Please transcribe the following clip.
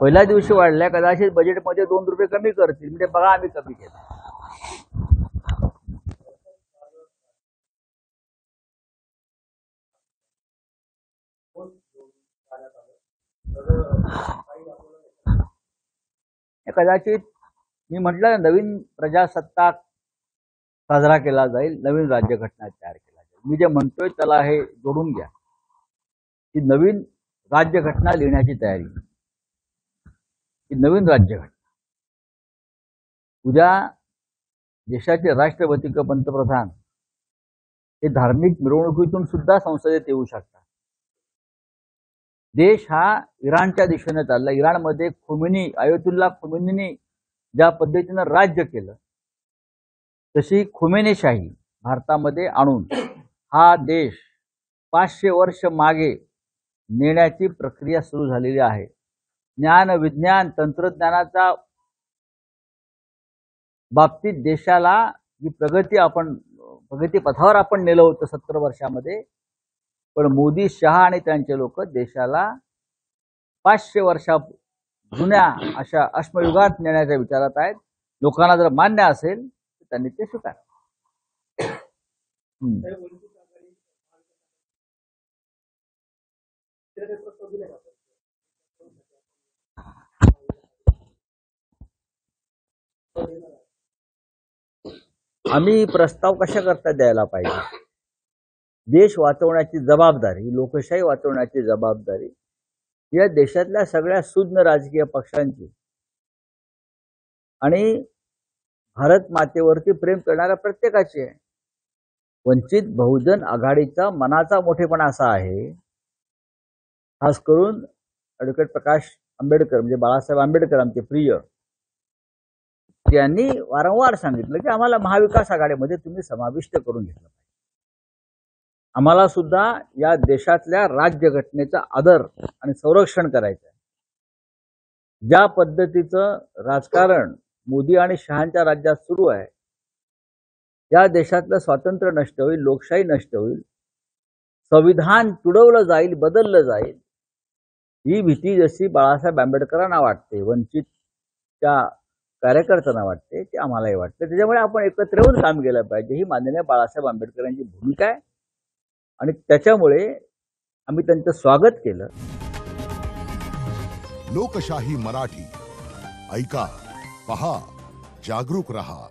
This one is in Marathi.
पहिल्या दिवशी वाढल्या, कदाचित बजेटमध्ये 2 रुपये कमी करतील, म्हणजे बघा आम्ही कमी केलं. कदाचित मी म्हटलं नवीन प्रजासत्ताक साजरा केला जाईल, नवीन राज्यघटना तयार केला जाईल. मी जे म्हणतोय त्याला हे जोडून घ्या की नवीन राज्यघटना लिहिण्याची तयारी, ही नवीन राज्यघटना. उद्या देशाचे राष्ट्रपती किंवा पंतप्रधान हे धार्मिक मिरवणुकीतून सुद्धा संसदेत येऊ शकतात. देश हा इराणच्या दिशेने चालला. इराणमध्ये आयतुल्ला खोमेनीने ज्या पद्धतीनं राज्य केलं, तशी खोमेनीशाही भारतामध्ये आणून हा देश 500 वर्ष मागे नेण्याची प्रक्रिया सुरू झालेली आहे. ज्ञान, विज्ञान, तंत्रज्ञानाच्या बाबतीत देशाला जी प्रगती पथावर आपण नेलं होतं 70 वर्षामध्ये, पण मोदी, शहा आणि त्यांचे लोक देशाला 500 वर्षा जुन्या अशा अश्मयुगात नेण्याच्या विचारात आहेत. लोकांना जर मान्य असेल तर त्यांनी ते स्वीकार. आम्ही प्रस्ताव कशा करता द्यायला पाहिजे? देश वाचवण्याची जबाबदारी, लोकशाही वाचवण्याची जबाबदारी या देशातल्या सगळ्या सुज्ञ राजकीय पक्षांची आणि भारत मातेवरती प्रेम करणाऱ्या प्रत्येकाची आहे. वंचित बहुजन आघाडीचा मनाचा मोठेपणा असा आहे, खास करून ॲडव्होकेट प्रकाश आंबेडकर म्हणजे बाळासाहेब आंबेडकर आमचे प्रिय, त्यांनी वारंवार सांगितलं की आम्हाला महाविकास आघाडीमध्ये तुम्ही समाविष्ट करून घेतलं पाहिजे. आम्हाला सुद्धा या देशातल्या राज्यघटनेचा आदर आणि संरक्षण करायचं आहे. ज्या पद्धतीचं राजकारण मोदी आणि शहांच्या राज्यात सुरू आहे, या देशातलं स्वातंत्र्य नष्ट होईल, लोकशाही नष्ट होईल, संविधान तुडवलं जाईल, बदललं जाईल, ही भीती जशी बाळासाहेब आंबेडकरांना वाटते, वंचितच्या कार्यकर्त्यांना वाटते, ते आम्हालाही वाटते. त्याच्यामुळे आपण एकत्र येऊन काम केलं पाहिजे, ही माननीय बाळासाहेब आंबेडकरांची भूमिका आहे आणि त्याच्यामुळे आम्ही त्यांचं स्वागत केलं. लोकशाही मराठी ऐका, पहा, जागरूक रहा.